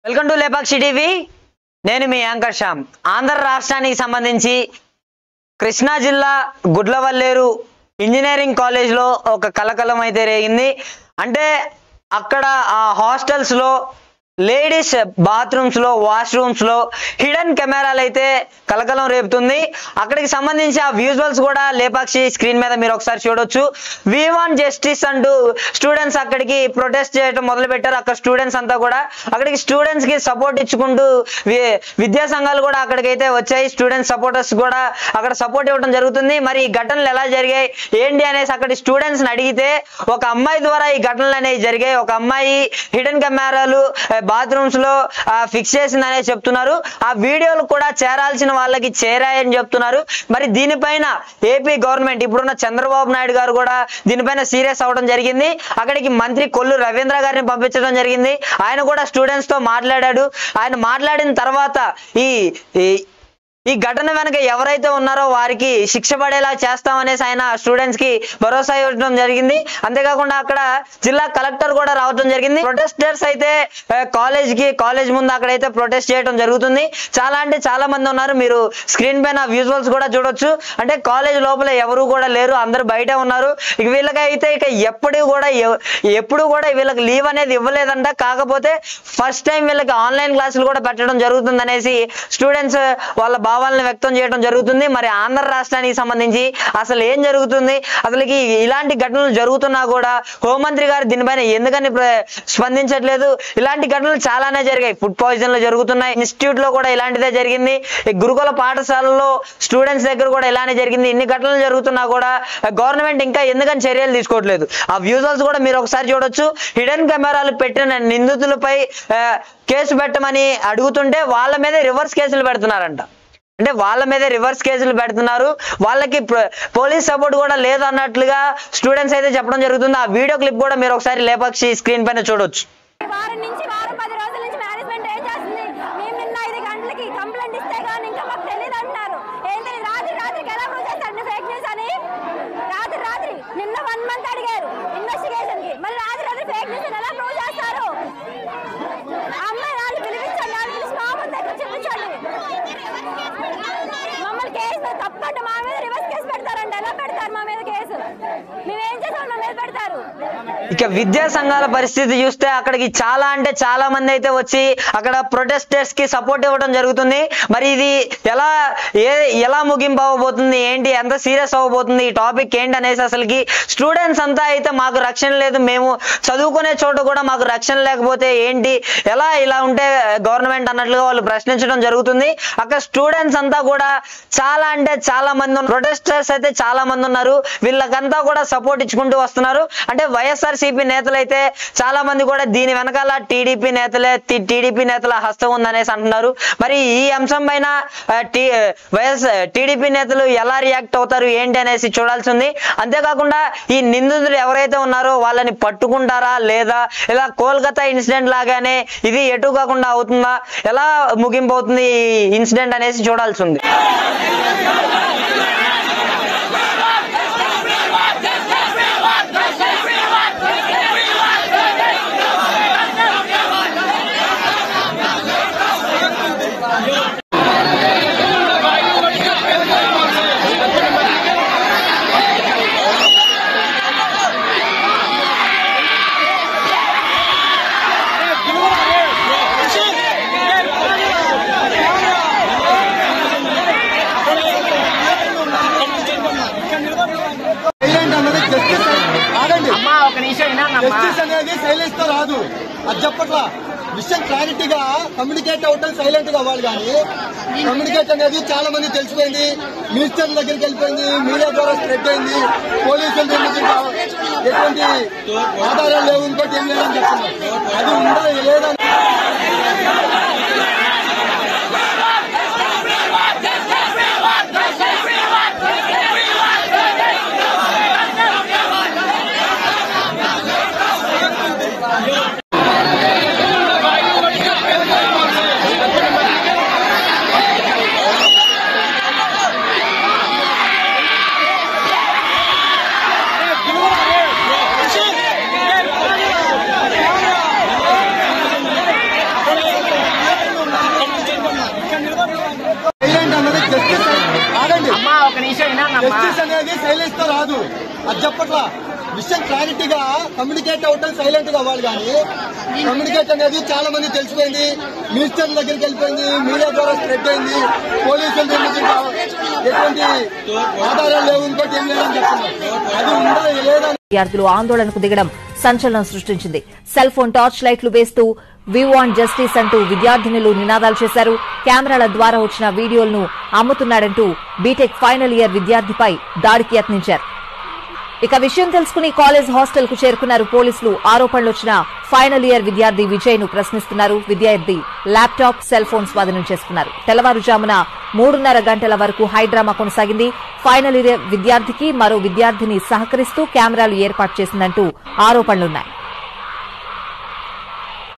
Welcome to Lepakshi TV. నేను మీ anchor Shyam. Andhra రాష్ట్రానికి సంబంధించి కృష్ణా జిల్లా గుడ్లవల్లేరు ఇంజనీరింగ్ కాలేజ్లో ఒక కలకలం అయితే రేగింది. అంటే అక్కడ ఆ హాస్టల్స్లో లేడీస్ బాత్రూమ్స్లో వాష్రూమ్స్లో హిడెన్ కెమెరాలు అయితే కలకలం రేపుతుంది. అక్కడికి సంబంధించి ఆ విజువల్స్ కూడా లేపాక్షి స్క్రీన్ మీద మీరు ఒకసారి చూడొచ్చు. వి వాంట్ జస్టిస్ అంటూ స్టూడెంట్స్ అక్కడికి ప్రొటెస్ట్ చేయడం మొదలు పెట్టారు. అక్కడ స్టూడెంట్స్ అంతా కూడా అక్కడికి స్టూడెంట్స్ కి సపోర్ట్ ఇచ్చుకుంటూ విద్యా సంఘాలు కూడా అక్కడికైతే వచ్చాయి. స్టూడెంట్స్ సపోర్టర్స్ కూడా అక్కడ సపోర్ట్ ఇవ్వడం జరుగుతుంది. మరి ఈ ఘటనలు ఎలా జరిగాయి ఏంటి అనేసి అక్కడి స్టూడెంట్స్ ని అడిగితే ఒక అమ్మాయి ద్వారా ఈ ఘటనలు అనేవి జరిగాయి. ఒక అమ్మాయి హిడెన్ కెమెరాలు బాత్రూమ్స్ లో ఫిక్స్ చేసిందనే చెప్తున్నారు. ఆ వీడియోలు కూడా చేరాల్సిన వాళ్ళకి చేరాయని చెప్తున్నారు. మరి దీనిపైన ఏపీ గవర్నమెంట్ ఇప్పుడున్న చంద్రబాబు నాయుడు గారు కూడా దీనిపైన సీరియస్ అవడం జరిగింది. అక్కడికి మంత్రి కొల్లు రవీంద్ర గారిని పంపించడం జరిగింది. ఆయన కూడా స్టూడెంట్స్ తో మాట్లాడాడు. ఆయన మాట్లాడిన తర్వాత ఈ ఘటన వెనక ఎవరైతే ఉన్నారో వారికి శిక్ష పడేలా చేస్తామనేసి ఆయన స్టూడెంట్స్ కి భరోసా ఇవ్వడం జరిగింది. అంతేకాకుండా అక్కడ జిల్లా కలెక్టర్ కూడా రావడం జరిగింది. ప్రొటెస్టర్స్ అయితే కాలేజ్ ముందు అక్కడైతే ప్రొటెస్ట్ చేయడం జరుగుతుంది. చాలా అంటే చాలా మంది ఉన్నారు. మీరు స్క్రీన్ పైన విజువల్స్ కూడా చూడొచ్చు. అంటే కాలేజ్ లోపల ఎవరు కూడా లేరు, అందరూ బయట ఉన్నారు. ఇక వీళ్ళకైతే ఎప్పుడు కూడా వీళ్ళకి లీవ్ అనేది ఇవ్వలేదంట. కాకపోతే ఫస్ట్ టైం వీళ్ళకి ఆన్లైన్ క్లాసులు కూడా పెట్టడం జరుగుతుంది అనేసి స్టూడెంట్స్ వాళ్ళ భావాలను వ్యక్తం చేయడం జరుగుతుంది. మరి ఆంధ్ర రాష్ట్రానికి సంబంధించి అసలు ఏం జరుగుతుంది, అసలుకి ఇలాంటి ఘటనలు జరుగుతున్నా కూడా హోంమంత్రి గారు దీనిపైన ఎందుకని స్పందించట్లేదు? ఇలాంటి ఘటనలు చాలానే జరిగాయి. ఫుడ్ పాయిజన్లు జరుగుతున్నాయి. ఇన్స్టిట్యూట్ లో కూడా ఇలాంటిదే జరిగింది. గురుకుల పాఠశాలలో స్టూడెంట్స్ దగ్గర కూడా ఇలానే జరిగింది. ఇన్ని ఘటనలు జరుగుతున్నా కూడా గవర్నమెంట్ ఇంకా ఎందుకని చర్యలు తీసుకోవట్లేదు? ఆ విజువల్స్ కూడా మీరు ఒకసారి చూడొచ్చు. హిడెన్ కెమెరాలు పెట్టిన నిందితులపై కేసు పెట్టమని అడుగుతుంటే వాళ్ళ మీద రివర్స్ కేసులు పెడుతున్నారంట. అంటే వాళ్ళ మీద రివర్స్ కేసులు పెడుతున్నారు. వాళ్ళకి పోలీస్ సపోర్ట్ కూడా లేదు అన్నట్లుగా స్టూడెంట్స్ అయితే చెప్పడం జరుగుతుంది. ఆ వీడియో క్లిప్ కూడా మీరు ఒకసారి లేపాక్షి స్క్రీన్ పైన చూడొచ్చు. వారం 10 రోజుల నుంచి మేనేజ్మెంట్ ఏం చేస్తుంది? మేము నిన్న 5 గంటలకి కంప్లైంట్ ఇస్తే కానీ ఇంకా మాకు తెలియదు అంటున్నారు. ఏంటి రాత్రికి ఎలా ప్రూవ్ చేస్తారండి ఫేక్ న్యూస్ అని? రాత్రి నిన్న 1 మంత్ అడిగారు ఇన్వెస్టిగేషన్ కి, మళ్ళీ రాత్రి ఫేక్ న్యూస్ ఎలా ప్రూవ్ చేస్తారు? అమ్మాయి వాళ్ళు పిలిపించండి, వాళ్ళు పిలిచి మా ముందు దగ్గర చూపించండి. మమ్మల్ని కేసు తప్పంటే మా మీద రివర్స్ కేసు పెడతారండి. ఎలా పెడతారు మా మీద కేసు? మేమేం చేసాం మా మీద పెడతారు? ఇక విద్యా సంఘాల పరిస్థితి చూస్తే అక్కడికి చాలా అంటే చాలా మంది అయితే వచ్చి అక్కడ ప్రొటెస్టర్స్ కి సపోర్ట్ ఇవ్వడం జరుగుతుంది. మరి ఇది ఎలా ముగింపు అవ్వబోతుంది, ఏంటి, ఎంత సీరియస్ అవ్వబోతుంది, ఈ టాపిక్ ఏంటి అనేసి అసలుకి స్టూడెంట్స్ అంతా అయితే మాకు రక్షణ లేదు, మేము చదువుకునే చోట కూడా మాకు రక్షణ లేకపోతే ఏంటి, ఇలా ఉంటే గవర్నమెంట్ అన్నట్లుగా వాళ్ళు ప్రశ్నించడం జరుగుతుంది. అక్కడ స్టూడెంట్స్ అంతా కూడా చాలా అంటే చాలా మంది ప్రొటెస్టర్స్ అయితే చాలా మంది ఉన్నారు. వీళ్ళకంతా కూడా సపోర్ట్ ఇచ్చుకుంటూ వస్తున్నారు. అంటే వైఎస్ఆర్సీపీ నేతలు అయితే చాలా మంది కూడా దీని వెనకాల టీడీపీ నేతల హస్తం ఉందనేసి అంటున్నారు. మరి ఈ అంశం పైన టీడీపీ నేతలు ఎలా రియాక్ట్ అవుతారు ఏంటి అనేసి చూడాల్సి ఉంది. అంతేకాకుండా ఈ నిందితులు ఎవరైతే ఉన్నారో వాళ్ళని పట్టుకుంటారా లేదా, ఇలా కోల్కతా ఇన్సిడెంట్ లాగానే ఇది ఎటు కాకుండా అవుతుందా, ఎలా ముగింపు అవుతుంది ఈ ఇన్సిడెంట్ అనేసి చూడాల్సి ఉంది. జస్టిస్ అనేది సైలెన్స్ తో రాదు. అది చెప్పట్లా విషయం క్లారిటీగా కమ్యూనికేట్ అవటం సైలెంట్ గా అవ్వాలి. కానీ కమ్యూనికేట్ అనేది చాలా మంది తెలిసిపోయింది, మినిస్టర్ దగ్గరికి వెళ్ళిపోయింది, మీడియా ద్వారా స్ప్రెడ్ అయింది. పోలీసుల ఎటువంటి ఆధారాలు లేవు, ఇంకోటి ఏం లేదని చెప్తున్నారు. అది ఉందా లేదని జస్టిస్ అనేది సైలెన్స్ తో రాదు, అది చెప్పట్లా. విషయం క్లారిటీగా కమ్యూనికేట్ అవటం సైలెంట్ గా అవ్వాలి కానీ కమ్యూనికేట్ అనేది చాలా మంది తెలిసిపోయింది, మినిస్టర్ దగ్గరికి వెళ్ళిపోయింది, మీడియా ద్వారా స్ప్రెడ్ అయింది, పోలీసుల ఎటువంటి ఆధారాలు లేవు, ఇంకోటి ఏం లేదని చెప్తున్నారు. అది ఉందా లేదా? విద్యార్థులు ఆందోళనకు దిగడం సంచలనం సృష్టించింది. సెల్ ఫోన్ టార్చ్ లైట్లు వేస్తూ వి వాంట్ జస్టిస్ అంటూ విద్యార్థినులు నినాదాలు చేశారు. కెమెరాల ద్వారా వచ్చిన వీడియోలను అమ్ముతున్నాడంటూ బీటెక్ ఫైనల్ ఇయర్ విద్యార్థిపై దాడికి యత్నించారు. ఇక విషయం తెలుసుకుని కాలేజ్ హాస్టల్ కు చేరుకున్నారు పోలీసులు. ఆరోపణలు వచ్చిన ఫైనల్ ఇయర్ విద్యార్థి విజయ్ ను ప్రశ్నిస్తున్నారు. విద్యార్థి ల్యాప్టాప్, సెల్ ఫోన్ స్వాధీనం చేసుకున్నారు. తెల్లవారుజామున 3:30 గంటల వరకు హైడ్రామా కొనసాగింది. ఫైనల్ ఇయర్ విద్యార్థికి మరో విద్యార్థిని సహకరిస్తూ కెమెరాలు ఏర్పాటు చేసిందంటూ ఆరోపణలున్నాయి.